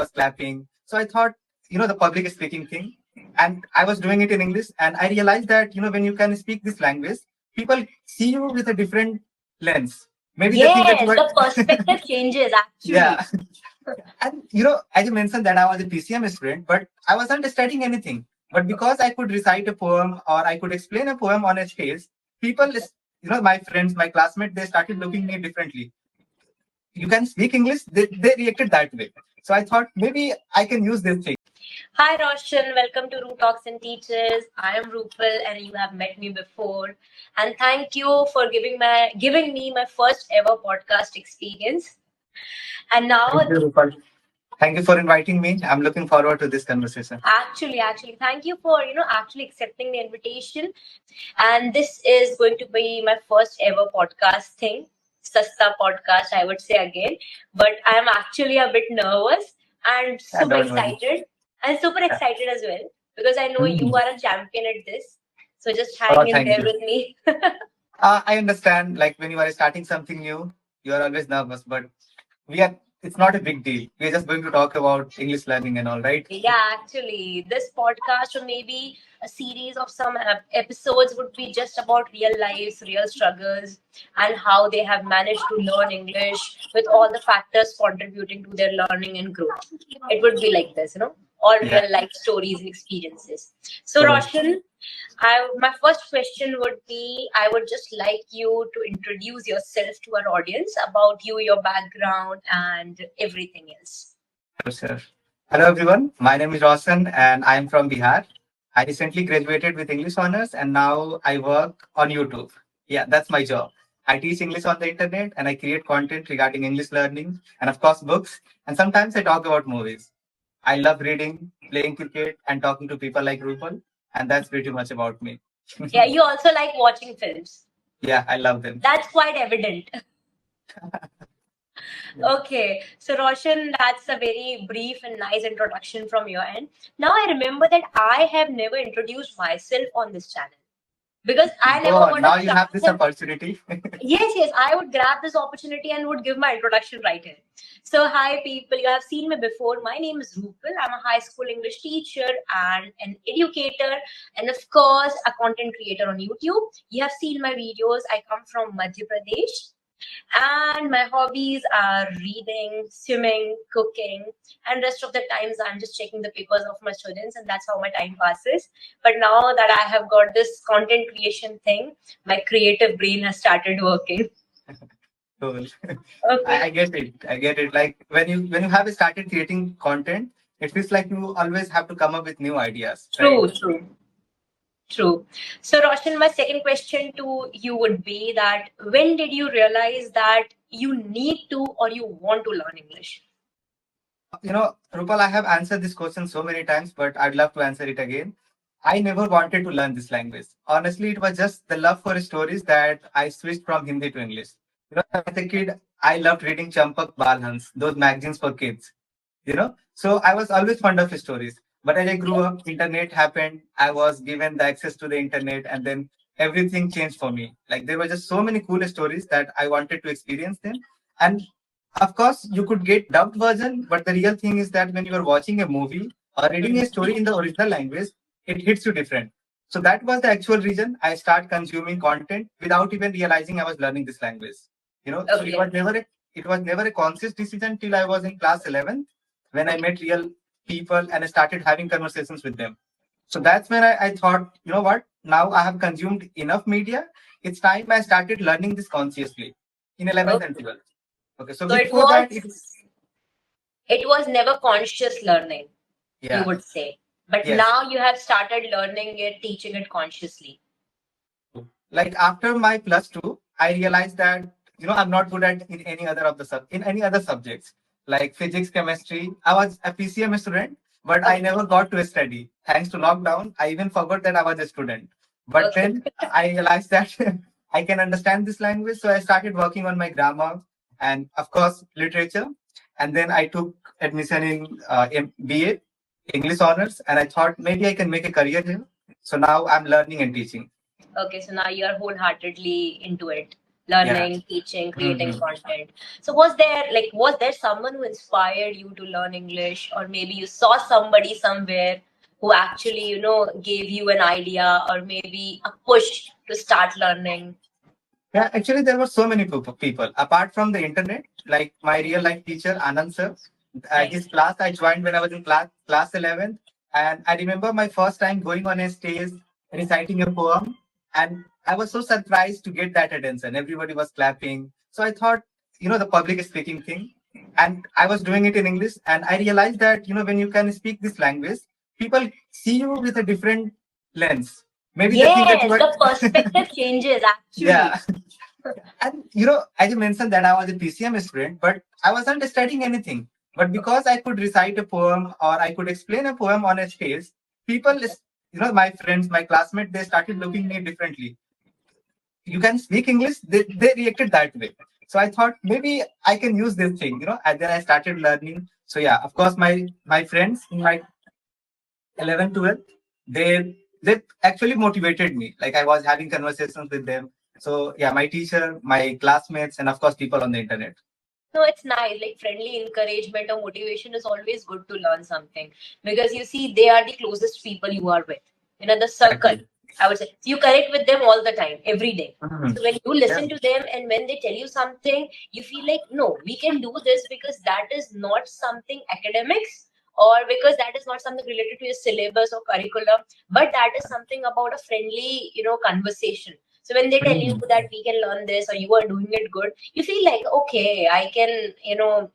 was clapping. So I thought, the public speaking thing. And I was doing it in English. And I realized that, when you can speak this language, people see you with a different lens. Maybe they think that you Yes, are, the perspective changes yeah. actually. And, as you mentioned that I was a PCM student, but I wasn't studying anything. But because I could recite a poem or I could explain a poem on a stage, people, my friends, my classmates, they started looking at me differently. You can speak English, they reacted that way. So I thought maybe I can use this thing. Hi Roshan, welcome to Root Talks and Teachers. I am Rupal and you have met me before. And thank you for giving me my first ever podcast experience. And now Thank you, Rupal. Thank you for inviting me. I'm looking forward to this conversation. actually thank you for actually accepting the invitation. And this is going to be my first ever podcast thing. Sasta podcast, I would say again. But I'm actually a bit nervous and Yeah, super don't worry. excited. And super Yeah. excited as well. Because I know you are a champion at this. So just Oh, hang in thank there you. with me. I understand, like when you are starting something new, you are always nervous, but it's not a big deal. We're just going to talk about English learning and all, right? Yeah, actually, this podcast or maybe a series of some episodes would be just about real lives, real struggles, and how they have managed to learn English with all the factors contributing to their learning and growth. It would be like this, all Yeah. real life stories and experiences. So, So, Roshan, my first question would be I would just like you to introduce yourself to our audience about you, your background, and everything else. sure. Hello, everyone. My name is Roshan, and I'm from Bihar. I recently graduated with English honors, and now I work on YouTube. Yeah, that's my job. I teach English on the internet, and I create content regarding English learning, and of course, books. And sometimes I talk about movies. I love reading, playing cricket, and talking to people like Rupal, and that's pretty much about me. Yeah, you also like watching films. Yeah, I love them. That's quite evident. Okay, so Roshan, that's a very brief and nice introduction from your end. Now I remember that I have never introduced myself on this channel because I Go never on. got a Now you have this chance. opportunity. Yes, I would grab this opportunity and would give my introduction right here. So, hi people, you have seen me before. My name is Rupal. I'm a high school English teacher and an educator, and of course, a content creator on YouTube. You have seen my videos. I come from Madhya Pradesh. And my hobbies are reading, swimming, cooking, and rest of the times I'm just checking the papers of my students, and that's how my time passes. But now that I have got this content creation thing, my creative brain has started working. Cool. Okay. I get it. I get it. Like when you have started creating content, it feels like you always have to come up with new ideas, right? True. So, Roshan, my second question to you would be that when did you realize that you need to or you want to learn English? Rupal, I have answered this question so many times, but I'd love to answer it again. I never wanted to learn this language. Honestly, it was just the love for stories that I switched from Hindi to English. As a kid, I loved reading Champak Balhans, those magazines for kids. So I was always fond of stories. But as I grew up, internet happened. I was given the access to the internet, and then everything changed for me. Like there were just so many cool stories that I wanted to experience them. And of course, you could get dubbed version, but the real thing is that when you are watching a movie or reading a story in the original language, it hits you different. So that was the actual reason I start consuming content without even realizing I was learning this language. So Okay. it was never a conscious decision till I was in class 11 when I met real people and I started having conversations with them. So that's when I thought, you know what? Now I have consumed enough media. It's time I started learning this consciously in 11th and 12th. Okay, so So it before that, was never conscious learning, you yeah, would say. But yes. now you have started learning it, teaching it consciously. Like after my plus two, I realized that I'm not good at in any other of the in any other subjects like physics, chemistry. I was a PCM student, but I never got to study. Thanks to lockdown, I even forgot that I was a student. But then I realized that I can understand this language, so I started working on my grammar and of course literature. And then I took admission in BA English honors, and I thought maybe I can make a career here. So now I'm learning and teaching. Okay, so now you are wholeheartedly into it, Yeah. learning, teaching, creating Mhm. content. So was there someone who inspired you to learn English, or maybe you saw somebody somewhere who actually, gave you an idea or maybe a push to start learning? Yeah, actually, there were so many people apart from the internet. Like my real life teacher, Anand sir, his Nice. class I joined when I was in class 11th, and I remember my first time going on a stage reciting a poem, and I was so surprised to get that attention. Everybody was clapping, so I thought, the public speaking thing, and I was doing it in English, and I realized that when you can speak this language, people see you with a different lens. Maybe they think that you Yes, are. the perspective changes actually. Yeah. And as you mentioned that I was a PCM student, but I wasn't studying anything. But because I could recite a poem or I could explain a poem on a stage, people, my friends, my classmates, they started looking at me differently. You can speak English, they reacted that way. So I thought maybe I can use this thing, and then I started learning. So yeah, of course, my friends in my 11, 12, they actually motivated me. Like I was having conversations with them. So yeah, my teacher, my classmates, and of course people on the internet. No, it's nice. Like friendly encouragement or motivation is always good to learn something, because you see, they are the closest people you are with. The circle. Exactly. I would say you connect with them all the time, every day. Mhm. So when you Yeah. listen to them and when they tell you something, you feel like, no, we can do this because that is not something academics, or because that is not something related to your syllabus or curriculum, but that is something about a friendly, conversation. So when they tell you Mhm. that we can learn this or you are doing it good, you feel like, okay, I can,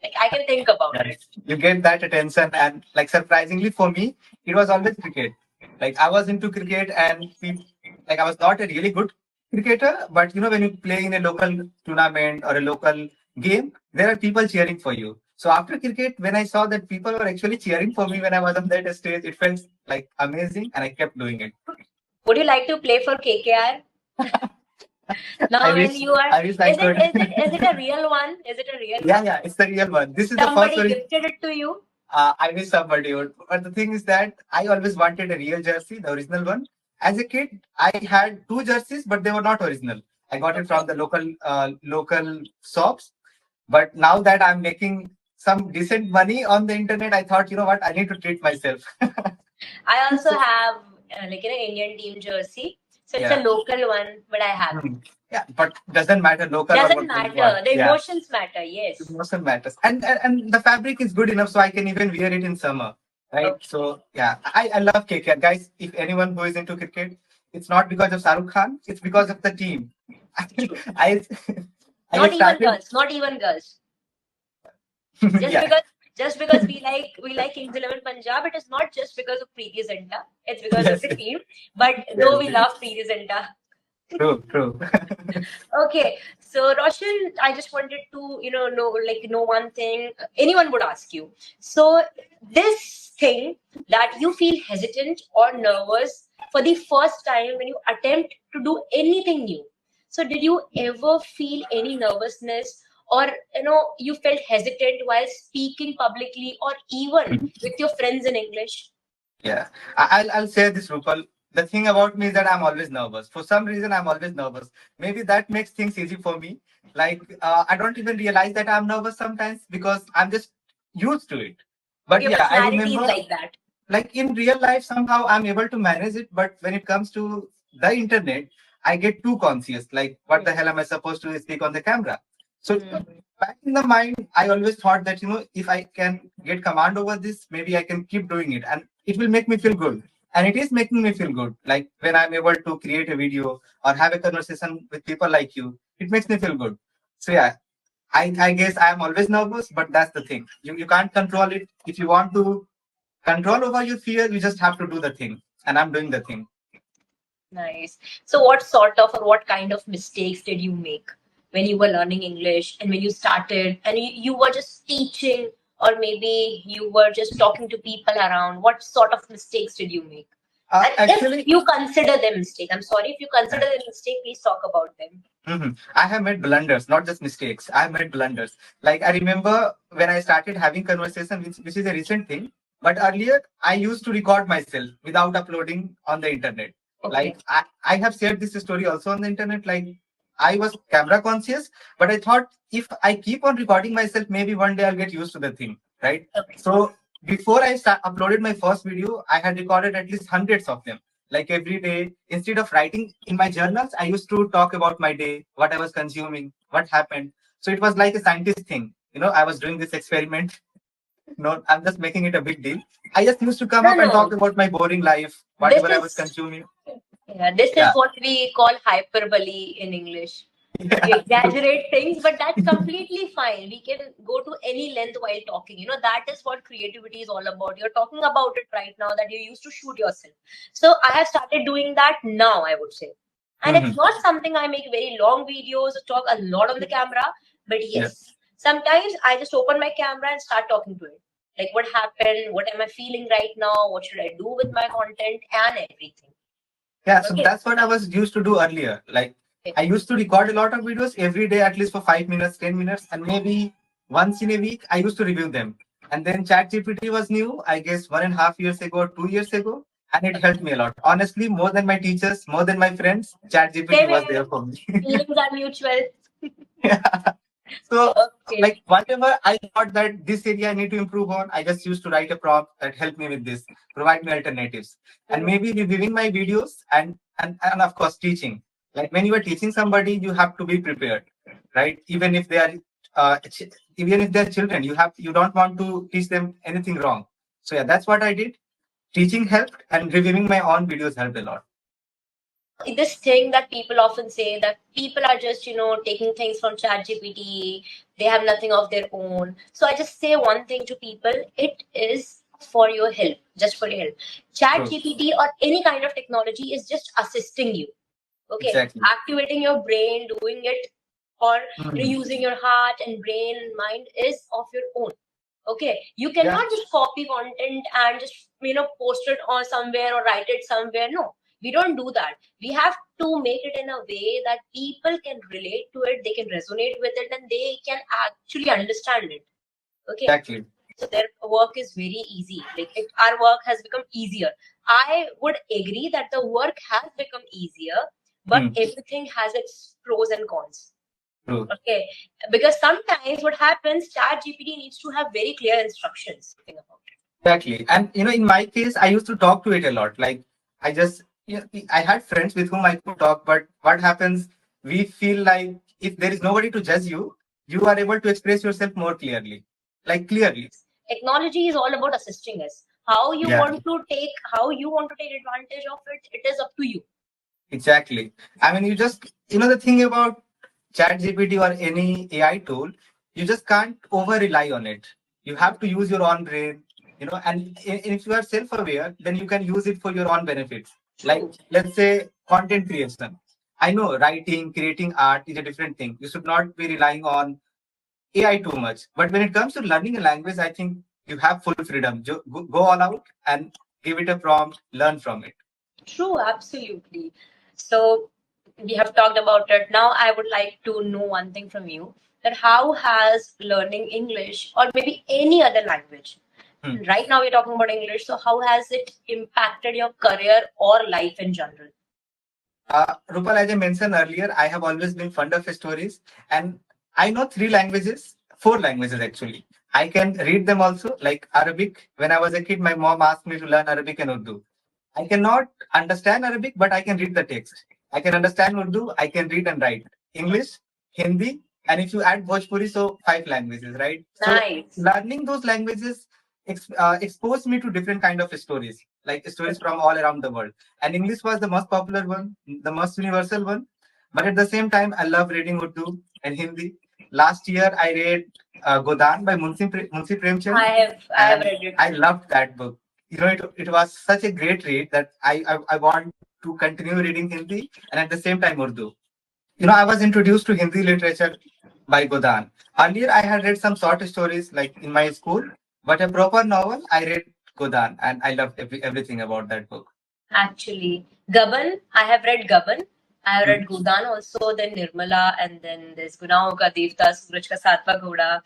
like I can think about Yeah. it. You get that attention, and like surprisingly for me, it was always cricket. Like I was into cricket, and like I was not a really good cricketer, but when you play in a local tournament or a local game, there are people cheering for you. So after cricket, when I saw that people were actually cheering for me when I was on that stage, it felt like amazing, and I kept doing it. Would you like to play for KKR? I Now, when wish you are, I wish I is it could. is it is it a real one? Is it a real Yeah, one? yeah, it's the real one. This is the first Somebody one. gifted it to you? I wish somebody would. But the thing is that I always wanted a real jersey, the original one. As a kid, I had two jerseys, but they were not original. I got it from Okay. the local shops. But now that I'm making some decent money on the internet, I thought, you know what, I need to treat myself. I also So, have like an Indian team jersey. So it's a yeah. local one, but I have it. Hmm. Yeah, but doesn't matter local or Doesn't what. matter. The Yeah. emotions matter. Yes. Emotion matters, and the fabric is good enough so I can even wear it in summer, right? Okay. So yeah, I love cricket, guys. If anyone who is into cricket, it's not because of Shahrukh Khan, it's because of the team. True. I I Not even started. girls. Not even girls. Just Yeah, because just because we like Kings 11 Punjab, it is not just because of Preeti Zinta. It's because of yes, the team. But yes, though we love Preeti Zinta. true, true. Okay, so Roshan, I just wanted to, know one thing. Anyone would ask you. So this thing that you feel hesitant or nervous for the first time when you attempt to do anything new. So did you ever feel any nervousness, or you felt hesitant while speaking publicly or even with your friends in English? Yeah, I'll say this, Rupal. The thing about me is that I'm always nervous. For some reason, I'm always nervous. Maybe that makes things easy for me. Like I don't even realize that I'm nervous sometimes because I'm just used to it. But Your yeah, I personality is remember, like that. like in real life, somehow I'm able to manage it. But when it comes to the internet, I get too conscious. Like, what the hell am I supposed to speak on the camera? So Hmm. back in the mind, I always thought that if I can get command over this, maybe I can keep doing it, and it will make me feel good. And it is making me feel good. Like when I'm able to create a video or have a conversation with people like you, it makes me feel good. So yeah, I guess I am always nervous, but that's the thing. You can't control it. If you want to control over your fear, you just have to do the thing. And I'm doing the thing. Nice. So, what sort of or what kind of mistakes did you make when you were learning English and when you started and you were just teaching, or maybe you were just talking to people around? What sort of mistakes did you make? And if Actually, you consider them mistake, I'm sorry, if you consider yeah. them mistake, please talk about them. I have made blunders, not just mistakes. I have made blunders. Like I remember when I started having conversation, which is a recent thing. But earlier, I used to record myself without uploading on the internet. Okay. Like I have shared this story also on the internet. Like I was camera conscious, but I thought if I keep on recording myself, maybe one day I'll get used to the thing, right? Okay. So before uploaded my first video, I had recorded at least hundreds of them. Like every day, instead of writing in my journals, I used to talk about my day, what I was consuming, what happened. So it was like a scientist thing. I was doing this experiment. No, I'm just making it a big deal. I just used to come No, up and no. talk about my boring life, This whatever I was is consuming. Yeah, this is Yeah. what we call hyperbole in English. We Yeah. exaggerate things, but that's completely fine. We can go to any length while talking. That is what creativity is all about. You're talking about it right now that you used to shoot yourself. So I have started doing that now, I would say. And it's Mhm. not something I make very long videos, talk a lot on the camera, but Yeah. yes, sometimes I just open my camera and start talking to it. Like what happened, what am I feeling right now, what should I do with my content, and everything. Yeah, so Okay. that's what I was used to do earlier. Like Okay. I used to record a lot of videos every day, at least for 5 minutes, 10 minutes, and maybe once in a week I used to review them. And then ChatGPT was new, I guess 1.5 years ago, 2 years ago, and it helped me a lot. Honestly, more than my teachers, more than my friends, ChatGPT Same was here. there for me. Feelings are mutual. Yeah. So, Okay. like, whatever I thought that this area I need to improve on, I just used to write a prompt that helped me with this, provide me alternatives, and Mhm. maybe reviewing my videos and of course teaching. Like when you are teaching somebody, you have to be prepared, right? Even if they're children, you don't want to teach them anything wrong. So yeah, that's what I did. Teaching helped, and reviewing my own videos helped a lot. This thing that people often say that people are just, taking things from ChatGPT, they have nothing of their own. So I just say one thing to people, it is for your help, just for your help. True. ChatGPT or any kind of technology is just assisting you. Okay, Exactly. activating your brain, doing it, or Mhm. using your heart and brain and mind is of your own. Okay, you Yeah. cannot just copy content and just post it on somewhere or write it somewhere. No, we don't do that. We have to make it in a way that people can relate to it, they can resonate with it, and they can actually understand it. Okay, Exactly. so their work is very easy. Like our work has become easier. I would agree that the work has become easier, but Hmm. everything has its pros and cons. True. Okay, because sometimes what happens, chat gpt needs to have very clear instructions about it. Exactly. And in my case, I used to talk to it a lot. Like I just I had friends with whom I could talk, but what happens, we feel like if there is nobody to judge you, you are able to express yourself more clearly. Like clearly. Technology is all about assisting us. How you Yeah, want to take, how you want to take advantage of it, it is up to you. exactly. I mean, the thing about ChatGPT or any AI tool, you just can't over rely on it. You have to use your own brain, and if you are self aware, then you can use it for your own benefits. Like, True. let's say, content creation. I know writing, creating art is a different thing. You should not be relying on AI too much. But when it comes to learning a language, I think you have full freedom. Go all out and give it a prompt, learn from it. True, absolutely. So we have talked about it. Now I would like to know one thing from you, that how has learning English or maybe any other language, Hmm. right now we're talking about English, so how has it impacted your career or life in general? Rupal, as I mentioned earlier, I have always been fond of stories, and I know three languages, four languages actually. I can read them also, like Arabic. When I was a kid, my mom asked me to learn Arabic and Urdu. I cannot understand Arabic, but I can read the text. I can understand Urdu, I can read and write. English, Hindi, and if you add Bhojpuri, so five languages, right? So Nice. learning those languages exposed me to different kind of stories, like stories from all around the world. And English was the most popular one, the most universal one. But at the same time, I love reading Urdu and Hindi. Last year, I read Godan by Munshi I Premchand, have I have and read it. I loved that book. It was such a great read that I want to continue reading Hindi and at the same time Urdu. I was introduced to Hindi literature by Godan. Earlier, I had read some short stories like in my school, but a proper novel, I read Godan, and I loved everything about that book. Actually, Gaban, I have read Gaban. I have read Mhm. Gudan also, then Nirmala, and then there's Gunao Ka Devta, Suraj Ka Satwa Ghoda.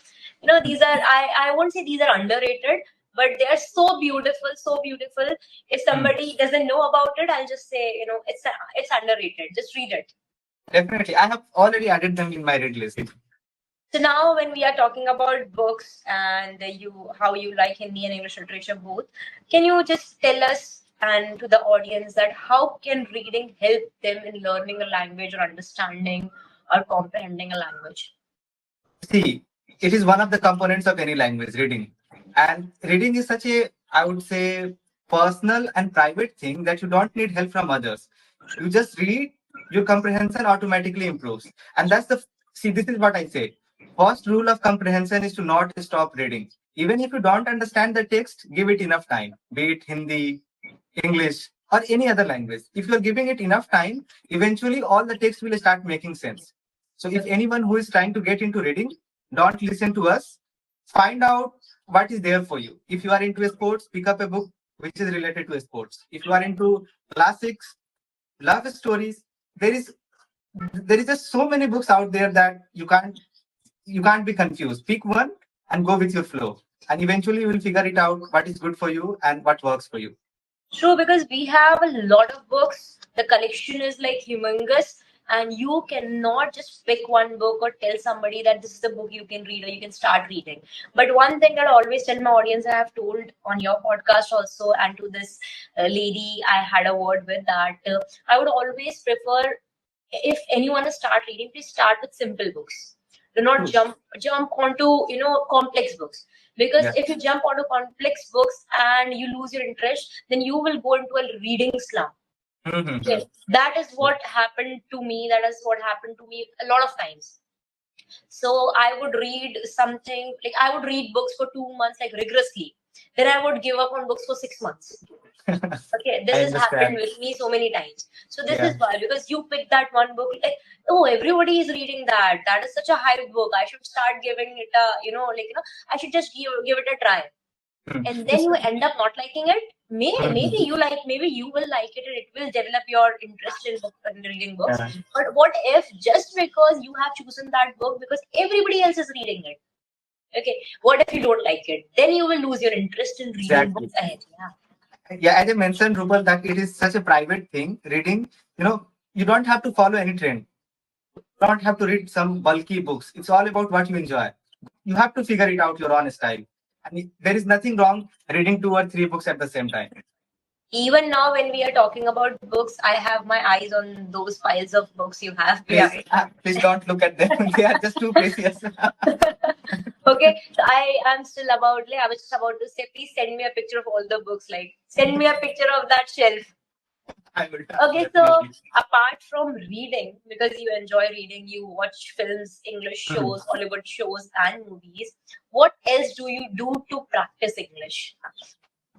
These are, I won't say these are underrated, but they are so beautiful, so beautiful. If Mm. somebody doesn't know about it, I'll just say, it's underrated. Just read it. Definitely. I have already added them in my read list. So now, when we are talking about books and you how you like Hindi and English literature both, can you just tell us and to the audience that how can reading help them in learning a language or understanding or comprehending a language? See, it is one of the components of any language, reading. And reading is such a, I would say, personal and private thing that you don't need help from others. You just read, your comprehension automatically improves. And that's the, see, this is what I say. First rule of comprehension is to not stop reading. Even if you don't understand the text, give it enough time, be it Hindi, English, or any other language. If you're giving it enough time, eventually all the text will start making sense. So if anyone who is trying to get into reading, don't listen to us. Find out what is there for you. If you are into sports, pick up a book which is related to sports. If you are into classics, love stories, there is just so many books out there that you can't be confused. Pick one and go with your flow. And eventually you will figure it out what is good for you and what works for you. True, because we have a lot of books. The collection is like humongous, and you cannot just pick one book or tell somebody that this is the book you can read or you can start reading. But one thing that I always tell my audience, I have told on your podcast also, and to this lady I had a word with, that I would always prefer, if anyone to start reading, please start with simple books. Do not True. jump onto complex books, because Yeah. if you jump onto complex books and you lose your interest, then you will go into a reading slump. Mhm. Okay. That is what happened to me. That is what happened to me a lot of times. So I would read something like I would read books for 2 months like rigorously. Then I would give up on books for 6 months. Okay, this I has happened understand. with me so many times. So this is Yeah. why, because you pick that one book, like, oh, everybody is reading that. That is such a hype book. I should start giving it a, I should just give it a try. Hmm. And then you end up not liking it. Maybe Mhm. maybe you will like it and it will develop your interest in reading books. Yeah. But what if just because you have chosen that book because everybody else is reading it? Okay, what if you don't like it? Then you will lose your interest in reading Exactly. books ahead. Yeah. Yeah, as I mentioned, Rupal, that it is such a private thing. Reading, you don't have to follow any trend. You don't have to read some bulky books. It's all about what you enjoy. You have to figure it out your own style. And there is nothing wrong reading two or three books at the same time. Even now, when we are talking about books, I have my eyes on those piles of books you have Please, behind. please don't look at them. They are just too precious. Okay, so I was just about to say, please send me a picture of all the books. Like, send me a picture of that shelf. I will Okay, so definitely. apart from reading, because you enjoy reading, you watch films, English Mhm. shows, Hollywood shows, and movies. What else do you do to practice English?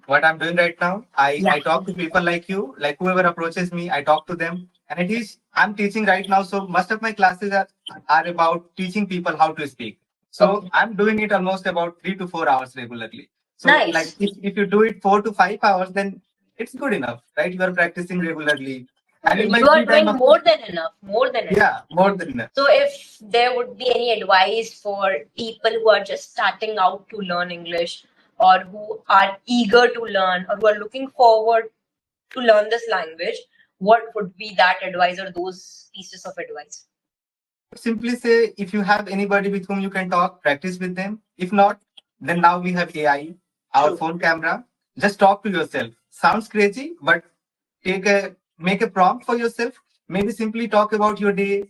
What I'm doing right now, I, Yeah. I talk to people like you, like whoever approaches me, I talk to them. And it is, I'm teaching right now. So most of my classes are about teaching people how to speak. So Okay. I'm doing it almost about 3 to 4 hours regularly. So like Nice. if you do it 4 to 5 hours, then it's good enough, right? You are practicing regularly. And in my You are free time, doing more than enough. More than enough. yeah, more than enough. So, if there would be any advice for people who are just starting out to learn English, or who are eager to learn, or who are looking forward to learn this language, what would be that advice or those pieces of advice? Simply say if you have anybody with whom you can talk, practice with them. If not, then now we have AI, our True. phone camera. Just talk to yourself. Sounds crazy, but make a prompt for yourself. Maybe simply talk about your day.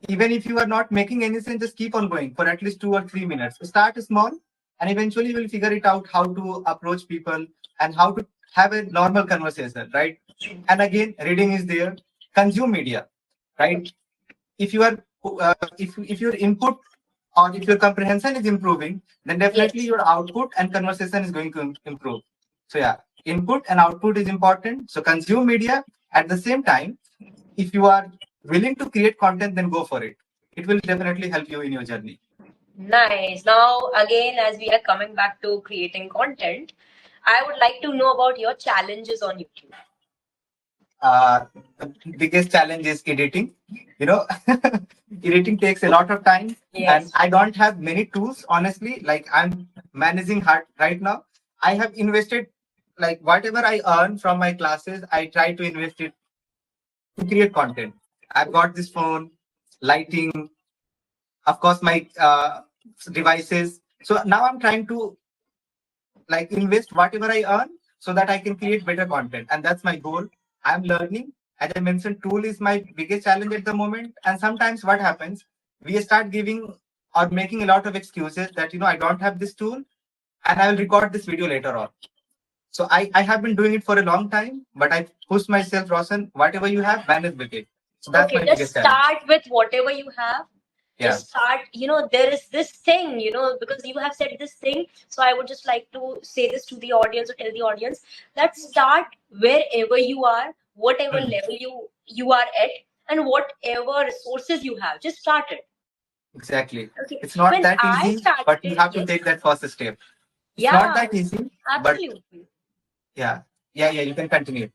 Even if you are not making any sense, just keep on going for at least 2 or 3 minutes. Start small, and eventually you will figure it out how to approach people and how to have a normal conversation, right? And again, reading is there. Consume media, right? If you are if your input or if your comprehension is improving, then definitely Yes. your output and conversation is going to improve. So yeah, input and output is important. So consume media. At the same time, if you are willing to create content, then go for it. It will definitely help you in your journey. Nice. Now, again, as we are coming back to creating content, I would like to know about your challenges on YouTube. The biggest challenge is editing. You know, editing takes a lot of time, and Yes. I don't have many tools. Honestly, like I'm managing hard right now. I have invested like whatever I earn from my classes. I try to invest it to create content. I've got this phone, lighting, of course, my devices. So now I'm trying to like invest whatever I earn so that I can create better content. And that's my goal. I'm learning. As I mentioned, tool is my biggest challenge at the moment. And sometimes what happens, we start giving or making a lot of excuses that, I don't have this tool and I will record this video later on. So I have been doing it for a long time, but I pushed myself, Roshan, whatever you have, manage with it. So that's Okay, my just biggest challenge. start with whatever you have. Yeah. Just start, there is this thing, because you have said this thing. So I would just like to say this to the audience or tell the audience that start wherever you are, whatever Hmm. level you are at, and whatever resources you have. Just start it. Exactly. Okay. It's not When that I easy, but you started, have to yes, take that first step. It's not yeah, that easy, but absolutely. yeah, yeah, you can continue.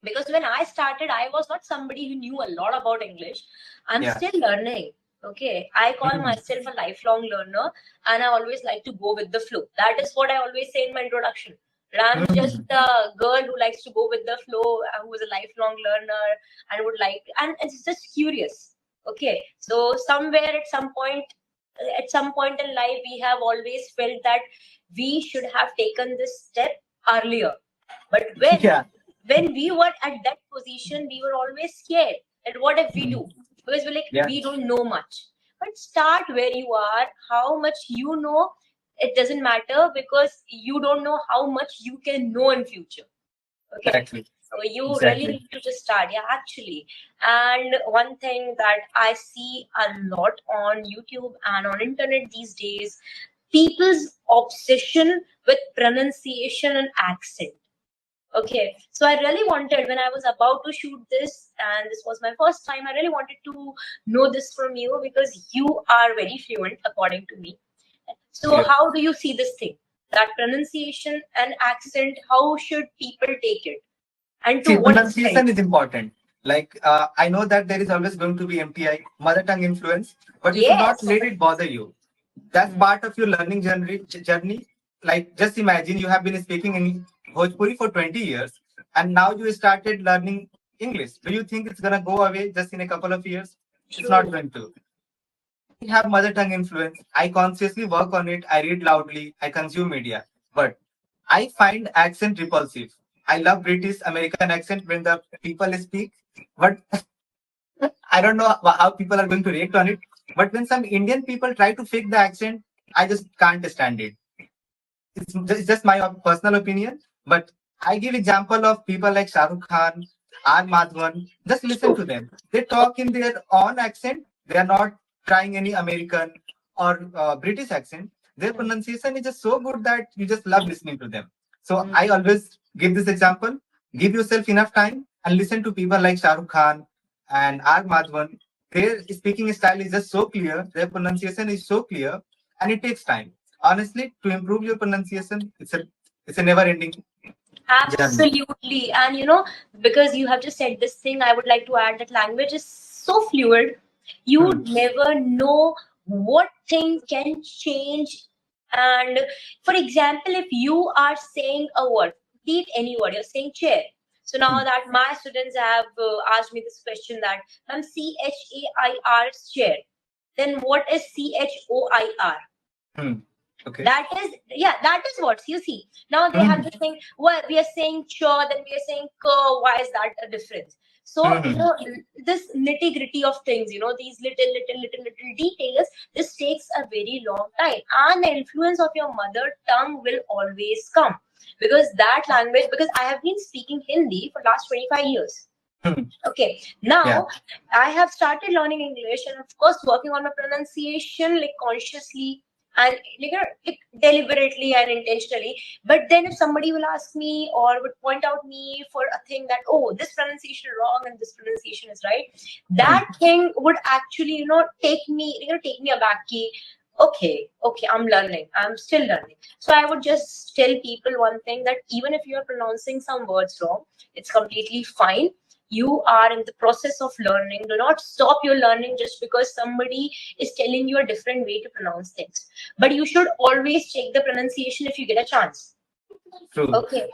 Because when I started, I was not somebody who knew a lot about English. I'm Yeah. still learning. Okay. I call Mhm. myself a lifelong learner, and I always like to go with the flow. That is what I always say in my introduction. That I'm just Mhm. a girl who likes to go with the flow, who is a lifelong learner and would like, and it's just curious. Okay. So somewhere at some point in life, we have always felt that we should have taken this step earlier. But Yeah. when we were at that position, we were always scared that what if we Mhm. do? Because we're like, Yeah. we don't know much. But start where you are, how much you know, it doesn't matter because you don't know how much you can know in future. Okay. Exactly. So you really Exactly. need to just start, yeah, actually. And one thing that I see a lot on YouTube and on internet these days, people's obsession with pronunciation and accent. Okay, so I really wanted, when I was about to shoot this, and this was my first time, I really wanted to know this from you because you are very fluent, according to me. So, Yeah. how do you see this thing? That pronunciation and accent, how should people take it? And to See, what extent? pronunciation is important. Like, I know that there is always going to be MTI, mother tongue influence, but you should not Yes. let it bother you. That's part of your learning journey. Like, just imagine you have been speaking in Bhojpuri for 20 years, and now you started learning English. Do you think it's gonna go away just in a couple of years? It's not True. going to. I have mother tongue influence. I consciously work on it. I read loudly. I consume media. But I find accent repulsive. I love British American accent when the people speak, but I don't know how people are going to react on it. But when some Indian people try to fake the accent, I just can't stand it. It's just my personal opinion. But I give example of people like Shah Rukh Khan, R. Madhavan. Just listen True. to them. They talk in their own accent. They are not trying any American or British accent. Their Hmm. pronunciation is just so good that you just love listening to them. So Hmm. I always give this example. Give yourself enough time and listen to people like Shah Rukh Khan and R. Madhavan. Their speaking style is just so clear. Their pronunciation is so clear, and it takes time. Honestly, to improve your pronunciation, it's a never-ending journey. Absolutely. And because you have just said this thing, I would like to add that language is so fluid. You Hmm. never know what thing can change. And for example, if you are saying a word, be it any word, you're saying chair. So now Hmm. that my students have asked me this question that, CHAIR is chair, then what is CHOIR? Hmm. Okay. That is, yeah, that is what you see. Now they have Hmm. this thing, well, we are saying cho, then we are saying ko. Why is that a difference? So, Hmm. this nitty gritty of things, these little details, this takes a very long time. And the influence of your mother tongue will always come because that language, because I have been speaking Hindi for last 25 years. Hmm. Okay, Yeah. now I have started learning English and of course working on my pronunciation like consciously and like deliberately and intentionally. But then if somebody will ask me or would point out me for a thing that, oh, this pronunciation is wrong and this pronunciation is right, Hmm. that thing would actually take me aback. Ki, okay, I'm learning, I'm still learning. So I would just tell people one thing, that even if you are pronouncing some words wrong, it's completely fine. You are in the process of learning. Do not stop your learning just because somebody is telling you a different way to pronounce things. But you should always check the pronunciation if you get a chance. True. Okay.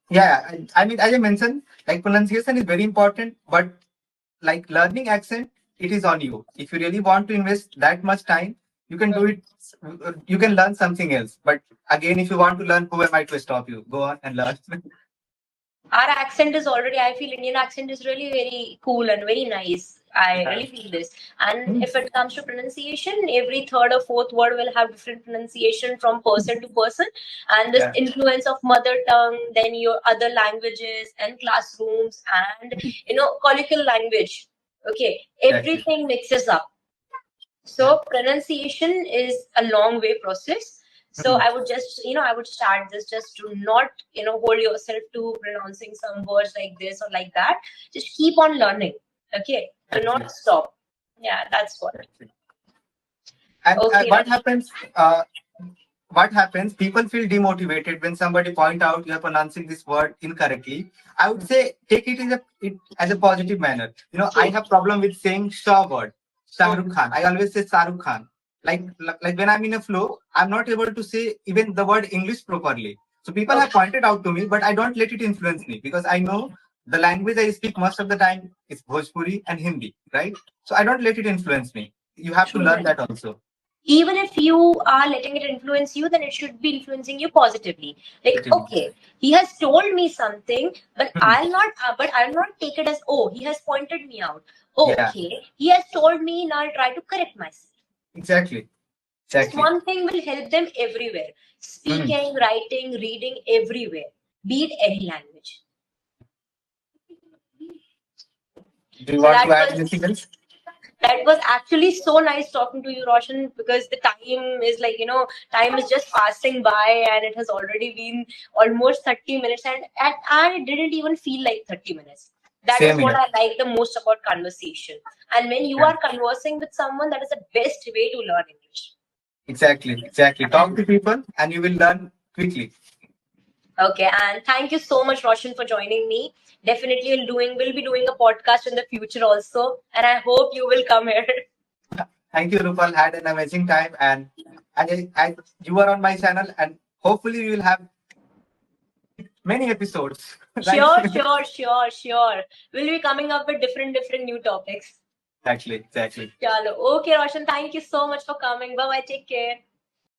Yeah. I mean, as I mentioned, like pronunciation is very important, but like learning accent, it is on you. If you really want to invest that much time, you can do it. You can learn something else. But again, if you want to learn, who am I to stop you? Go on and learn. Our accent is already, I feel Indian accent is really very cool and very nice. I Yeah. really feel this. And Hmm. if it comes to pronunciation, every third or fourth word will have different pronunciation from person to person. And this Yeah. influence of mother tongue, then your other languages and classrooms and colloquial language. Okay, Exactly. everything mixes up. Yeah. So pronunciation is a long way process. So Mhm. I would just, I would start this, just to not, hold yourself to pronouncing some words like this or like that. Just keep on learning. Okay. Do Exactly. not stop. Yeah, that's what. Exactly. And Okay, what Raj. happens? What happens? People feel demotivated when somebody point out you are pronouncing this word incorrectly. I would say take it as a positive manner. I True. have problem with saying Shah word, Shah Mm. Rukh Khan. I always say Shah Rukh Khan. Like when I'm in a flow, I'm not able to say even the word English properly. So people have Okay. pointed out to me, but I don't let it influence me because I know the language I speak most of the time is Bhojpuri and Hindi, right? So I don't let it influence me. You have to True. learn that also. Even if you are letting it influence you, then it should be influencing you positively. Like, Positively. okay, he has told me something, but Hmm. I'll not take it as, oh, he has pointed me out. Yeah, Okay, he has told me, now I'll try to correct myself. exactly. This Exactly. one thing will help them everywhere. Hmm. Speaking, writing, reading, everywhere. Be it any language. Do you So want that to add was anything else? that was actually so nice talking to you, Roshan, because the time is like, time is just passing by and it has already been almost 30 minutes and it didn't even feel like 30 minutes. That is Same what here. I like the most about conversation. And when you Yeah, are conversing with someone, that is the best way to learn English. exactly. Exactly. Talk to people and you will learn quickly. Okay, and thank you so much, Roshan, for joining me. Definitely we'll be doing a podcast in the future also. And I hope you will come here. Thank you, Rupal. Had an amazing time, and you are on my channel, and hopefully we will have many episodes. Right? Sure, sure, sure, sure. We'll be coming up with different new topics. Exactly. Exactly. Chalo. Okay, Roshan, thank you so much for coming. Bye bye. Take care.